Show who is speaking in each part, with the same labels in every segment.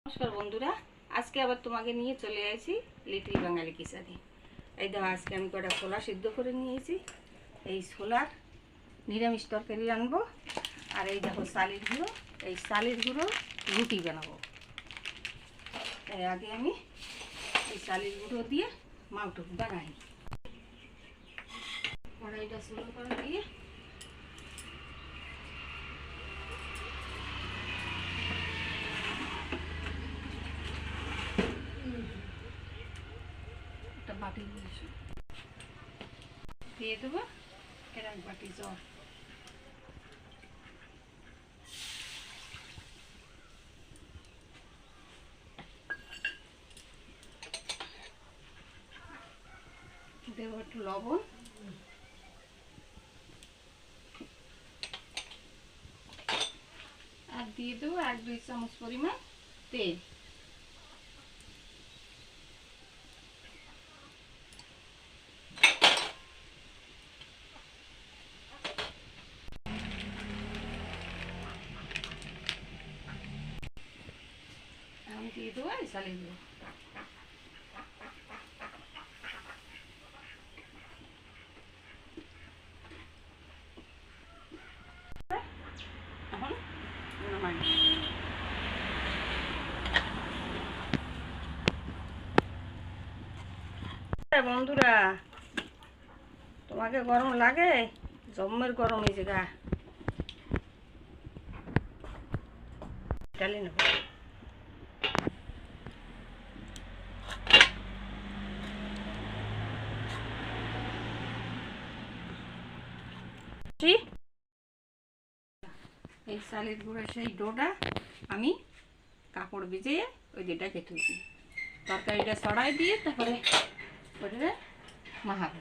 Speaker 1: নমস্কার বন্ধুরা, আজকে আবার তোমাকে নিয়ে চলে আসি লিটল বাঙালি কিচেনে। এই দেখো, আজকে আমি কটা ছোলা সিদ্ধ করে নিয়েছি। এই ছোলার নিরামিষ তরকারি রানবো। আর এই দেখো চালের গুঁড়ো, এই চালের গুঁড়ো রুটি বানাবো। তাই আগে আমি এই চালের গুঁড়ো দিয়ে মাউটুকু বানাই। কড়াইটা ছোলা করে দিয়ে একটা বাটি দিয়ে দেবো, এর এক বাটি জল। দেবো একটু লবণ, আর দিয়ে দেবো 1-2 চামচ পরিমাণ তেল। আমি দিয়ে দেবো এই চালের গুঁড়ো। এখন নামাই বন্ধুরা, তোমাকে গরম লাগে? জম্মের গরম এই জায়গা ডালি নেব। এই চালের গুঁড়ো সেই ডোটা আমি কাপড় ভিজিয়ে ওই দিটা কেটেছি। তরকারিটা ছড়াই দিয়ে তারপরে ওটা মাখাবো।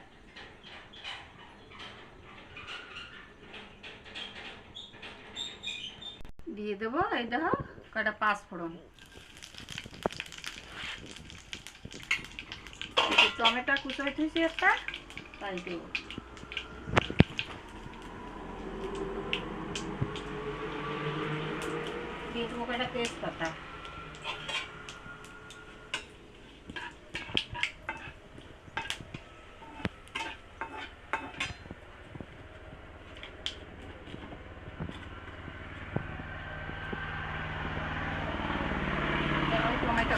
Speaker 1: দিয়ে দেবো এই দেখো কয়টা 5 ফোড়ন, টমেটো কুচো থুইছি একটা, তাই দেবো। দিয়ে দেবো কয়টা তেজপাতা, টমেটো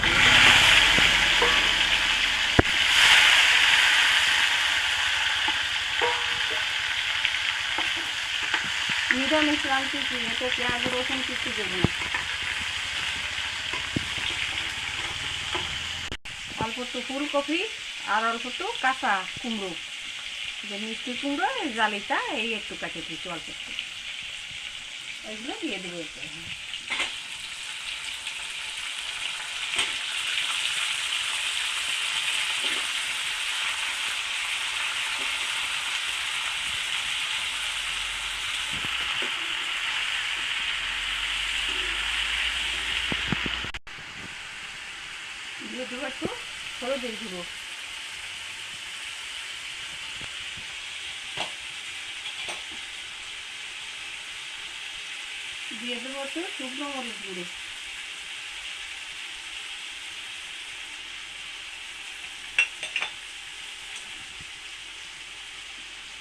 Speaker 1: নিরামিষ রাঁধতেছি, এতে পেঁয়াজ রসুন কিছু দেবো না। অল্প একটু ফুলকপি আর অল্প একটু কাঁচা কুমড়ো, যে মিষ্টি কুমড়ো জালিটা এই একটু কাটে দিচ্ছি অল্প একটু, এইগুলো দিয়ে দেবো একটু। দিয়ে দেবো একটু হলুদের গুঁড়ো, দিয়ে দেবো একটু শুকনো মরিচ গুঁড়ো,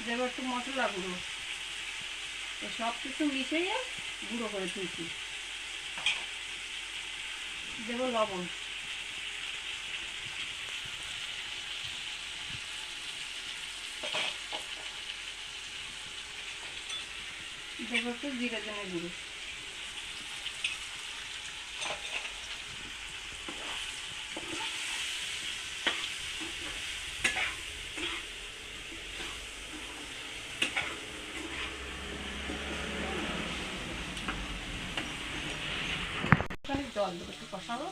Speaker 1: দেবো একটু মশলা গুঁড়ো। সব কিছু মিশিয়ে গুঁড়ো করে তুলছি। দেবো লবণ, দেবো একটু জিরে ধনে গুঁড়ো, জল দেবো একটু কষাবো।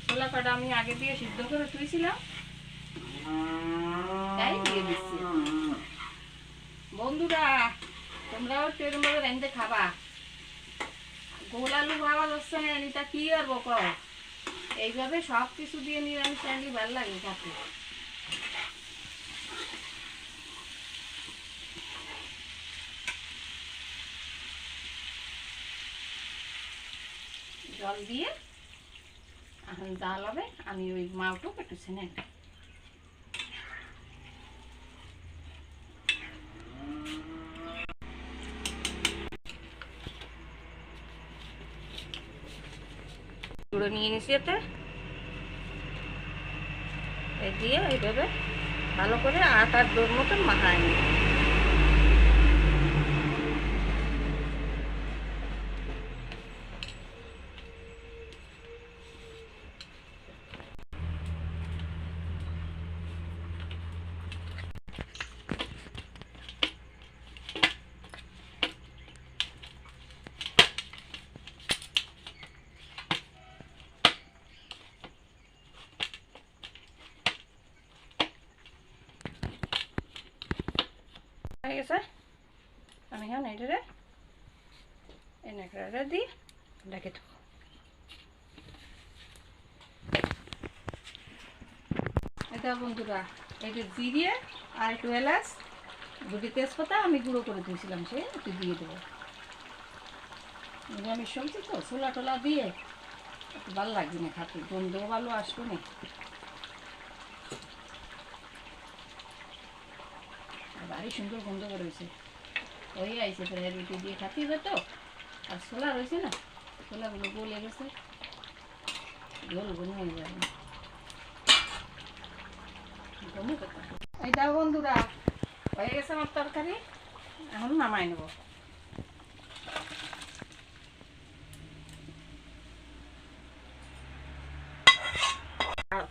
Speaker 1: ছোলা কটা আমি আগে দিয়ে সিদ্ধ করে তুলেছিলাম, তাই দিয়ে দিচ্ছি। বন্ধুরা, তোমরাও ট্রেন ভাবে রাঁধতে খাবা। গোল আলু ভাবা যাচ্ছে না, এটা কি আর বক, এইভাবে সব কিছু দিয়ে নিরামিষ রাঁধলে ভালো লাগে খেতে। জল দিয়ে এখন জাল হবে, আমি ওই মাউটও একটু ছেনে গুঁড়ো নিয়ে নিছি, এতে এই দিয়ে এইভাবে ভালো করে আটার ডোর মতন মাখায় নিই। হয়ে গেছে, আমি এখন এটারে এই ন্যাকড়াটা দিয়ে ঢেকে দেবো। এটা বন্ধুরা, এটা জিরিয়ে আর একটু এলাচ, দুটি তেজপাতা আমি গুঁড়ো করে দিয়েছিলাম, সে একটু দিয়ে দেবো। নিরামিষ সবজি তো ছোলা টোলা দিয়ে একটু ভালো লাগবে না খাতে, গন্ধও ভালো আসবে না। ভারী সুন্দর গন্ধ করেছে, ওই আইসে প্রায় রুটি দিয়ে খাতে যেত। আর ছোলা রয়েছে না, ছোলাগুলো গলে গেছে, গোল গোল হয়ে যাবে। এইটা বন্ধুরা হয়ে গেছে আমার তরকারি, এখন নামাই নেব।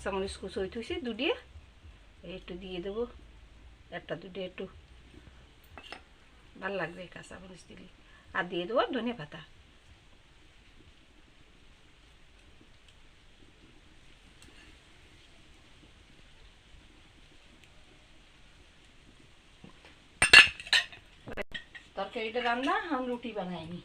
Speaker 1: চামচ কুচই থুইছি দুটিয়ে, একটু দিয়ে দেবো, একটা দুটো একটু ভাল লাগবে কাঁচা মরিচ দিলে। আর দিয়ে দেবো ধনে পাতা। তরকারিটা রান্না, আমি রুটি বানাইনি।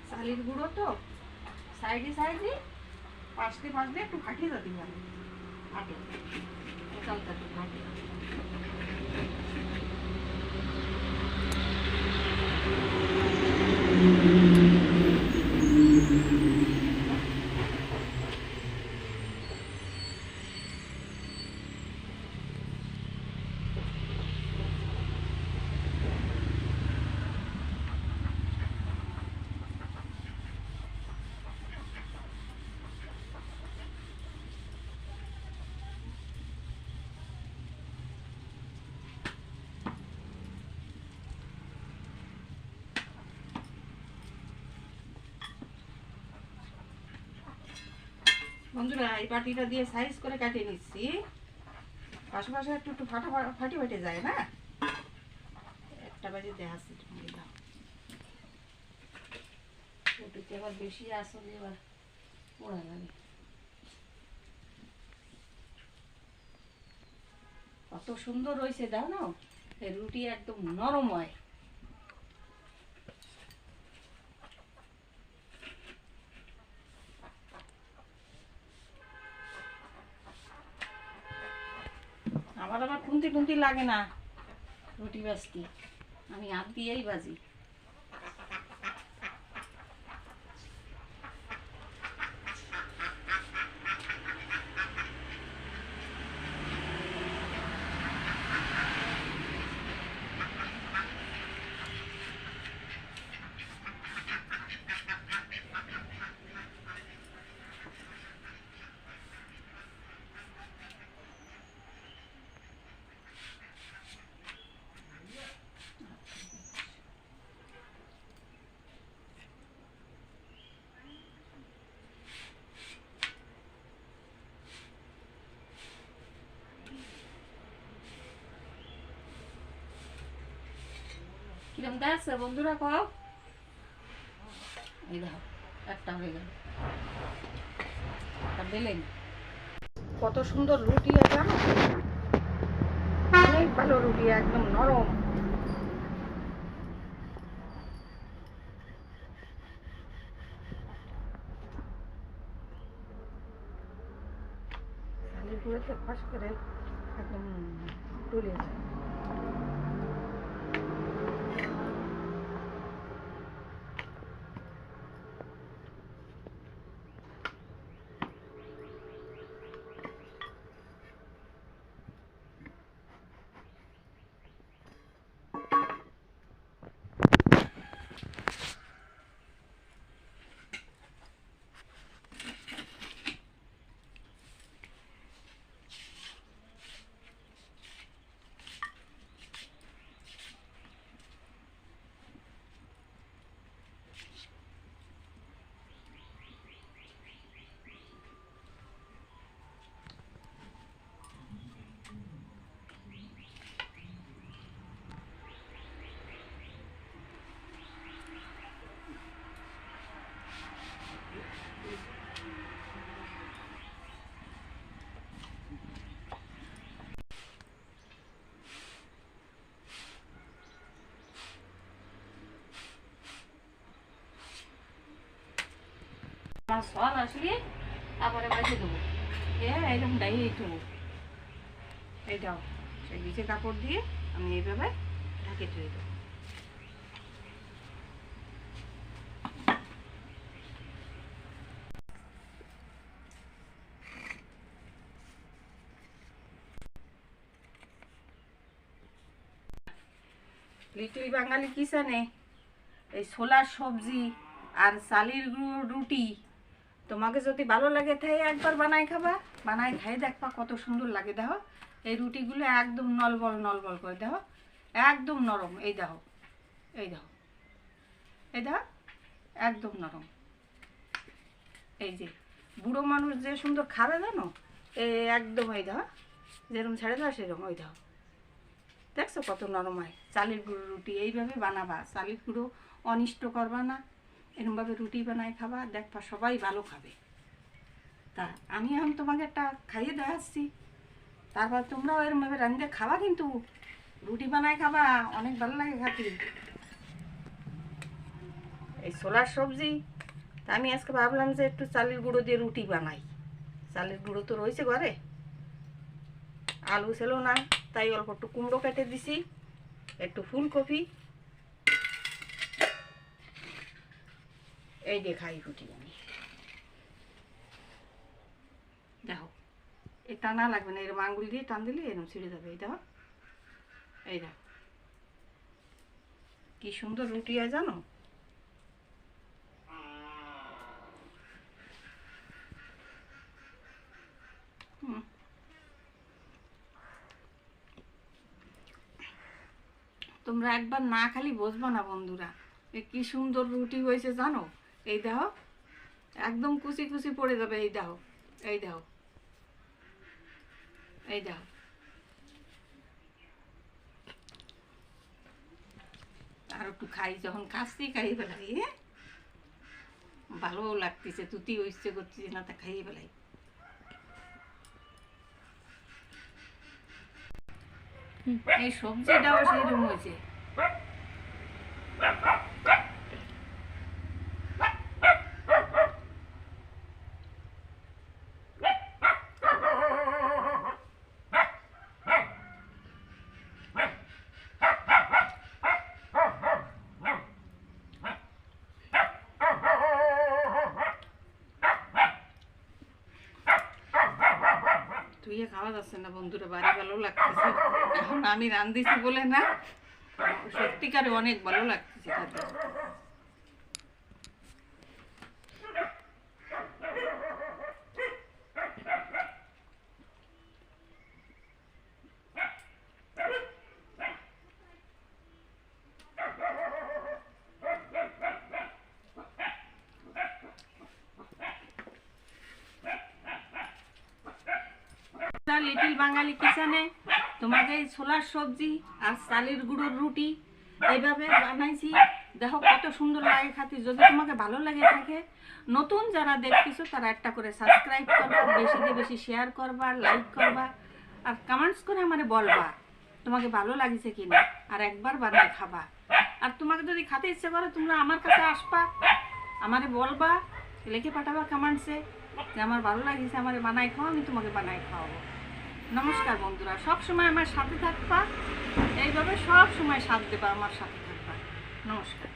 Speaker 1: চালের গুঁড়ো তো সাইডে সাইডে পাশে পাশে একটু ফাটিয়ে দিতে হবে, ফাটে চালটা একটু ফাটে। বন্ধুরা এই পাটিটা দিয়ে সাইজ করে কাটিয়ে নিচ্ছি, পাশে পাশে একটু একটু ফাটি ফাটে যায় না, একটা বাজে দেখাচ্ছি তোমাকে। দাও ওটুতে আবার বেশি আসলে এবার পোড়া লাগে। কত সুন্দর হয়েছে দাও না, এই রুটি একদম নরম হয়। আমার আবার খুন্তি টুন্তি লাগে না রুটি ভাজতে, আমি হাত দিয়েই ভাজি। কিরম দেখছে বন্ধুরা কও। এই দেখো একটা হয়ে গেল, বেলেন কত সুন্দর রুটি আছে, অনেক ভালো রুটি, একদম নরম। পুরোতে ফাঁস করে একদম টলে যায়। আমার সল আসলে তারপরে বেঁচে দেবো, এরকম ডাই দেবো। এইটাও সেই নিচে কাপড় দিয়ে আমি এইভাবে ঢাকে ধুয়ে দেবো। লিটল বাঙালি কিচেনে এই ছোলার সবজি আর চালের গুঁড়ো রুটি তোমাকে যদি ভালো লাগে তাই একবার বানাই খাবা, বানাই খাই দেখবা কত সুন্দর লাগে। দেখো এই রুটিগুলো একদম নলবল নলবল করে, দেখো একদম নরম। এই দেখো, এই দেখো, এই দেখো একদম নরম। এই যে বুড়ো মানুষ যে সুন্দর খাবে জানো, এই একদম এই দেখো যেরকম ছেড়ে দাও সেরকম। ওই দেখো দেখছো কত নরম হয়। চালের গুঁড়ো রুটি এইভাবে বানাবা, চালের গুঁড়ো অনিষ্ট করবা না, এরকমভাবে রুটি বানাই খাবা, দেখবা সবাই ভালো খাবে। তা আমি এখন তোমাকে একটা খাইয়ে দেখাচ্ছি, তারপর তোমরাও এরকমভাবে রাঁধতে খাবা, কিন্তু রুটি বানাই খাবা, অনেক ভালো লাগে খাতে। এই ছোলার সবজি তা আমি আজকে ভাবলাম যে একটু চালের গুঁড়ো দিয়ে রুটি বানাই। চালের গুঁড়ো তো রয়েছে ঘরে, আলু ছিল না তাই অল্প একটু কুমড়ো কেটে দিছি, একটু ফুলকপি, এই দিয়ে খাই রুটি আমি। দেখো এই টানা লাগবে না, এরকম আঙ্গুল দিয়ে টান দিলে এরকম ছিঁড়ে যাবে। এই দেখো, এই দেখো কি সুন্দর রুটি হয় জানো। তোমরা একবার না খালি বসবো না বন্ধুরা, কি সুন্দর রুটি হয়েছে জানো। এই দেখো একদম কুচি কুচি পড়ে যাবে। এই দেখো, এই দেখো, এই দেখো আর একটু খাই, যখন খাচ্ছি খাইয়ে ফেলাই, ভালো লাগতেছে, তুতিও ইচ্ছে করতেছে না তা খাইয়ে ফেলাই। এই সবজিটাও সেইরকম হয়েছে। ধুয়ে খাওয়া যাচ্ছে না বন্ধুরা, বাড়ি ভালো লাগতেছে। এখন আমি রাঁধেছি বলে না, সত্যিকারে অনেক ভালো লাগতেছে খেতে। লিটল বাঙালি কিচেনে তোমাকে এই ছোলার সবজি আর চালের গুঁড়োর রুটি এইভাবে বানাইছি, দেখো কত সুন্দর লাগে খাতে। যদি তোমাকে ভালো লাগে থাকে, নতুন যারা দেখতেছো তারা একটা করে সাবস্ক্রাইব করবা, বেশি দিয়ে বেশি শেয়ার করবা, লাইক করবা, আর কমেন্টস করে আমারে বলবা তোমাকে ভালো লাগিছে কিনা, আর একবার বানিয়ে খাবা। আর তোমাকে যদি খেতে ইচ্ছে করে তোমরা আমার কাছে আসবা, আমারে বলবা, লিখে পাঠাবা কমেন্টসে যে আমার ভালো লাগিছে, আমারে বানাই খাও, আমি তোমাকে বানাই খাওয়াবো। নমস্কার বন্ধুরা, সব সময় আমার সাথে থাকবা, এইভাবে সব সময় সাথ দেবা, আমার সাথে থাকবা। নমস্কার।